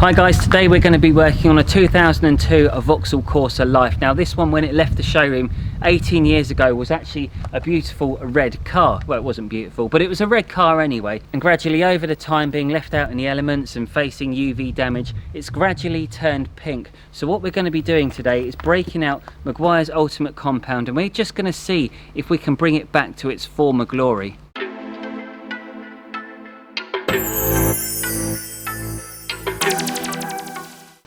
Hi guys, today we're going to be working on a 2002 Vauxhall Corsa Life. Now this one, when it left the showroom 18 years ago, was actually a beautiful red car. Well, it wasn't beautiful, but it was a red car anyway. And gradually over the time, being left out in the elements and facing UV damage, it's gradually turned pink. So what we're going to be doing today is breaking out Meguiar's Ultimate Compound, and we're just going to see if we can bring it back to its former glory.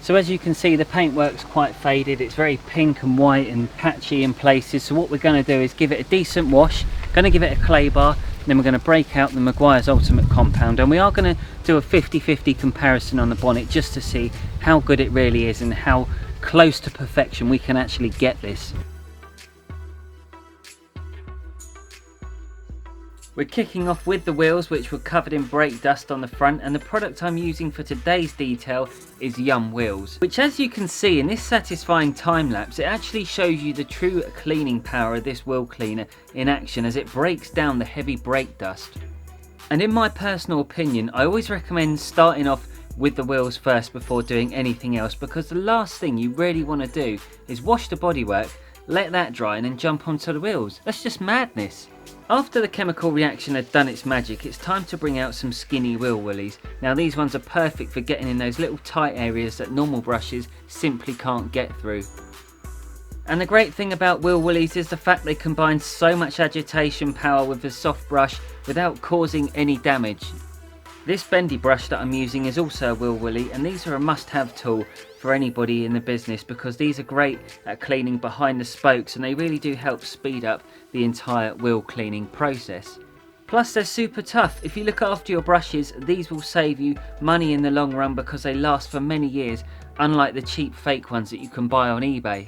So as you can see, the paintwork's quite faded. It's very pink and white and patchy in places. So what we're going to do is give it a decent wash, going to give it a clay bar, and then we're going to break out the Meguiar's Ultimate Compound. And we are going to do a 50-50 comparison on the bonnet just to see how good it really is and how close to perfection we can actually get this. We're kicking off with the wheels, which were covered in brake dust on the front, and the product I'm using for today's detail is Yum Wheels, which, as you can see in this satisfying time lapse, it actually shows you the true cleaning power of this wheel cleaner in action as it breaks down the heavy brake dust. And in my personal opinion, I always recommend starting off with the wheels first before doing anything else, because the last thing you really want to do is wash the bodywork, let that dry, and then jump onto the wheels. That's just madness. After the chemical reaction had done its magic, it's time to bring out some skinny wheel willies. Now these ones are perfect for getting in those little tight areas that normal brushes simply can't get through. And the great thing about wheel willies is the fact they combine so much agitation power with a soft brush without causing any damage. This bendy brush that I'm using is also a wheel willy, and these are a must-have tool for anybody in the business because these are great at cleaning behind the spokes, and they really do help speed up the entire wheel cleaning process. Plus they're super tough. If you look after your brushes, these will save you money in the long run because they last for many years, unlike the cheap fake ones that you can buy on eBay.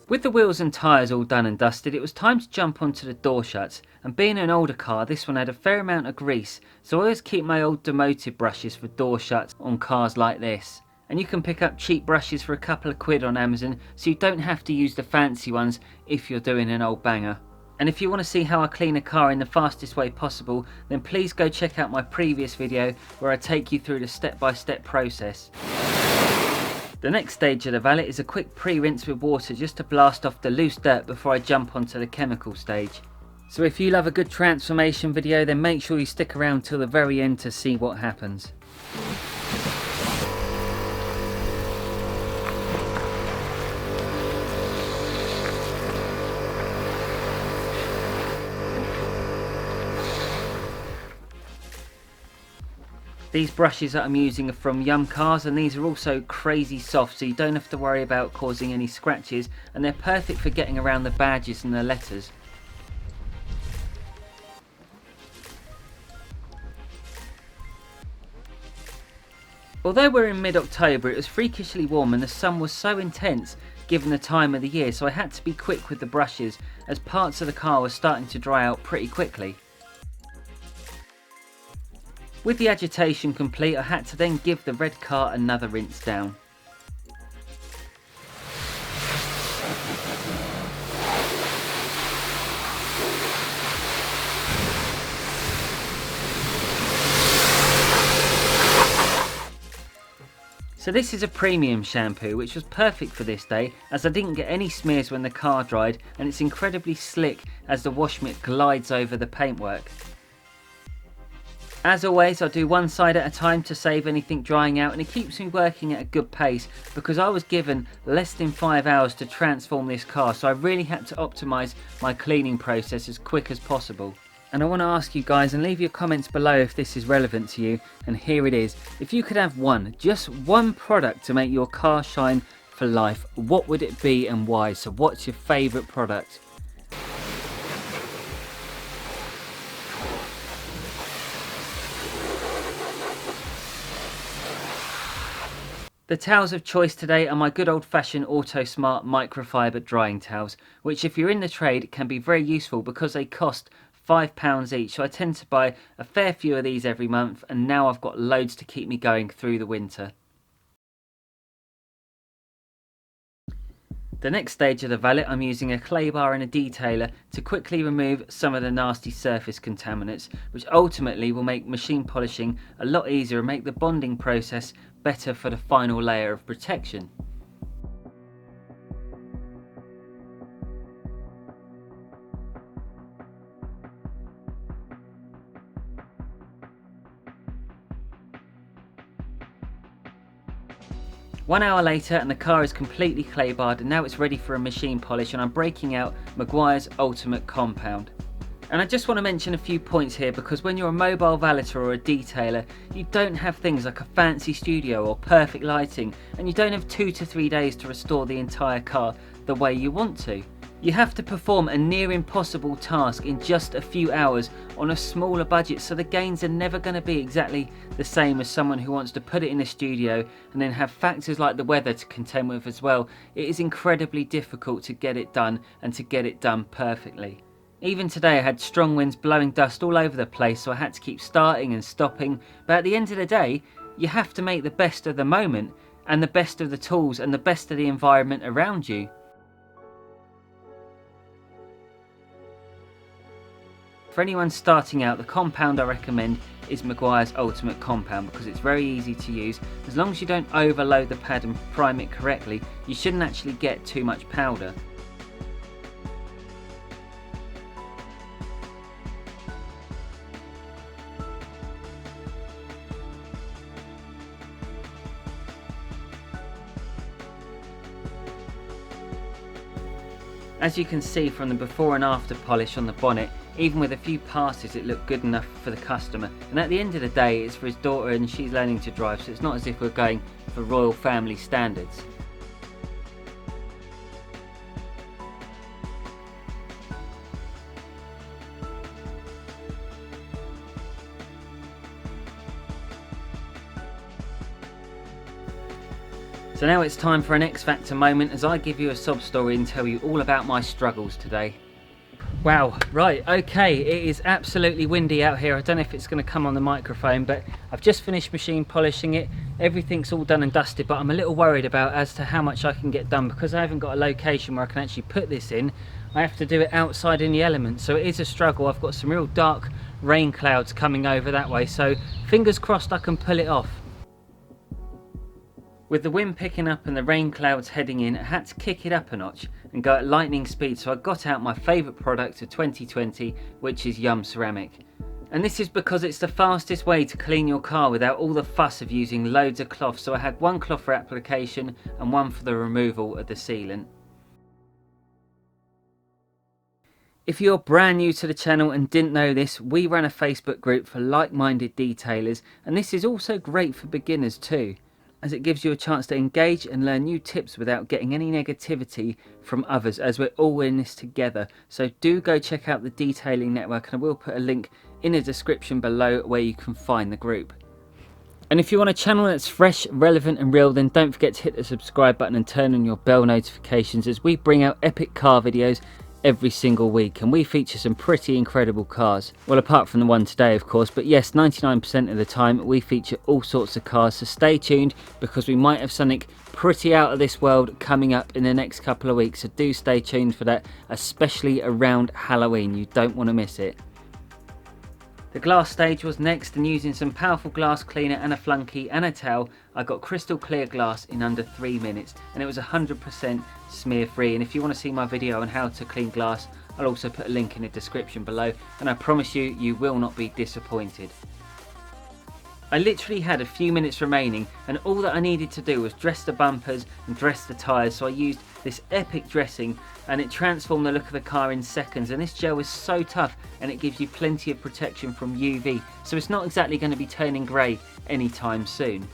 With the wheels and tyres all done and dusted, it was time to jump onto the door shuts, and being an older car, this one had a fair amount of grease, so I always keep my old demoted brushes for door shuts on cars like this. And you can pick up cheap brushes for a couple of quid on Amazon, so you don't have to use the fancy ones if you're doing an old banger. And if you want to see how I clean a car in the fastest way possible, then please go check out my previous video where I take you through the step-by-step process. The next stage of the valet is a quick pre-rinse with water just to blast off the loose dirt before I jump onto the chemical stage. So if you love a good transformation video, then make sure you stick around till the very end to see what happens. These brushes that I'm using are from Yum Cars, and these are also crazy soft, so you don't have to worry about causing any scratches, and they're perfect for getting around the badges and the letters. Although we're in mid-October, it was freakishly warm and the sun was so intense given the time of the year, so I had to be quick with the brushes as parts of the car were starting to dry out pretty quickly. With the agitation complete, I had to then give the red car another rinse down. So this is a premium shampoo, which was perfect for this day as I didn't get any smears when the car dried, and it's incredibly slick as the wash mitt glides over the paintwork. As always, I do one side at a time to save anything drying out, and it keeps me working at a good pace because I was given less than 5 hours to transform this car, so I really had to optimise my cleaning process as quick as possible. And I want to ask you guys, and leave your comments below if this is relevant to you, and here it is. If you could have just one product to make your car shine for life, what would it be and why? So what's your favourite product? The towels of choice today are my good old-fashioned AutoSmart microfiber drying towels, which if you're in the trade can be very useful because they cost £5 each, so I tend to buy a fair few of these every month, and now I've got loads to keep me going through the winter. The next stage of the valet, I'm using a clay bar and a detailer to quickly remove some of the nasty surface contaminants, which ultimately will make machine polishing a lot easier and make the bonding process better for the final layer of protection. One hour later and the car is completely clay barred, and now it's ready for a machine polish, and I'm breaking out Meguiar's Ultimate Compound. And I just want to mention a few points here, because when you're a mobile valeter or a detailer, you don't have things like a fancy studio or perfect lighting, and you don't have 2 to 3 days to restore the entire car the way you want to. You have to perform a near impossible task in just a few hours on a smaller budget, so the gains are never going to be exactly the same as someone who wants to put it in a studio and then have factors like the weather to contend with as well. It is incredibly difficult to get it done, and to get it done perfectly. Even today I had strong winds blowing dust all over the place, so I had to keep starting and stopping, but at the end of the day, you have to make the best of the moment and the best of the tools and the best of the environment around you. For anyone starting out, the compound I recommend is Meguiar's Ultimate Compound, because it's very easy to use. As long as you don't overload the pad and prime it correctly, you shouldn't actually get too much powder. As you can see from the before and after polish on the bonnet, even with a few passes it looked good enough for the customer, and at the end of the day it's for his daughter and she's learning to drive, so it's not as if we're going for royal family standards. So now it's time for an X Factor moment, as I give you a sob story and tell you all about my struggles today. Wow, right, okay, it is absolutely windy out here. I don't know if it's going to come on the microphone, but I've just finished machine polishing it. Everything's all done and dusted, but I'm a little worried about as to how much I can get done, because I haven't got a location where I can actually put this in. I have to do it outside in the elements, so it is a struggle. I've got some real dark rain clouds coming over that way, so fingers crossed I can pull it off. With the wind picking up and the rain clouds heading in, I had to kick it up a notch and go at lightning speed, so I got out my favourite product of 2020, which is Yum Ceramic. And this is because it's the fastest way to clean your car without all the fuss of using loads of cloth, so I had one cloth for application and one for the removal of the sealant. If you're brand new to the channel and didn't know this, we run a Facebook group for like-minded detailers, and this is also great for beginners too, as it gives you a chance to engage and learn new tips without getting any negativity from others, as we're all in this together. So do go check out the Detailing Network, and I will put a link in the description below where you can find the group. And if you want a channel that's fresh, relevant and real, then don't forget to hit the subscribe button and turn on your bell notifications, as we bring out epic car videos every single week, and we feature some pretty incredible cars. Well, apart from the one today of course, but yes, 99% of the time we feature all sorts of cars, so stay tuned, because we might have something pretty out of this world coming up in the next couple of weeks, so do stay tuned for that, especially around Halloween. You don't want to miss it. The glass stage was next, and using some powerful glass cleaner and a flunky and a towel, I got crystal clear glass in under 3 minutes, and it was 100% smear free. And if you want to see my video on how to clean glass, I'll also put a link in the description below, and I promise you, you will not be disappointed. I literally had a few minutes remaining, and all that I needed to do was dress the bumpers and dress the tyres, so I used this epic dressing and it transformed the look of the car in seconds. And this gel is so tough and it gives you plenty of protection from UV, so it's not exactly going to be turning grey anytime soon.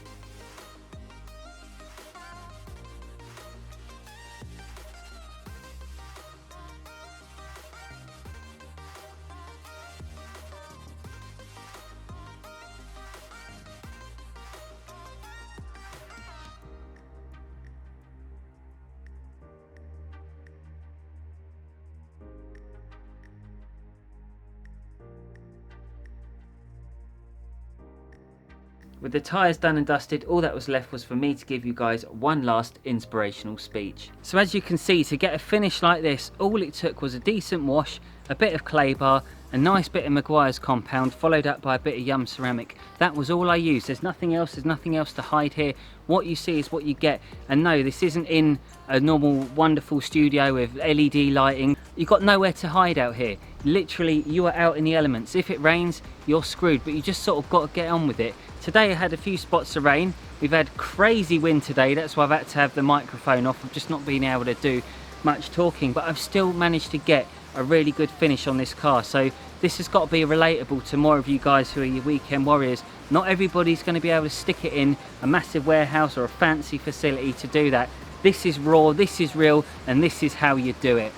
With the tyres done and dusted, all that was left was for me to give you guys one last inspirational speech. So as you can see, to get a finish like this, all it took was a decent wash, a bit of clay bar, a nice bit of Meguiar's compound, followed up by a bit of Yum ceramic. That was all I used. There's nothing else to hide here. What you see is what you get. And no, this isn't in a normal wonderful studio with LED lighting. You've got nowhere to hide out here. Literally, you are out in the elements. If it rains, you're screwed, but you just sort of got to get on with it. Today I had a few spots of rain. We've had crazy wind today. That's why I've had to have the microphone off. I've just not been able to do much talking, but I've still managed to get a really good finish on this car. So this has got to be relatable to more of you guys who are your weekend warriors. Not everybody's going to be able to stick it in a massive warehouse or a fancy facility to do that. This is raw, this is real, and this is how you do it.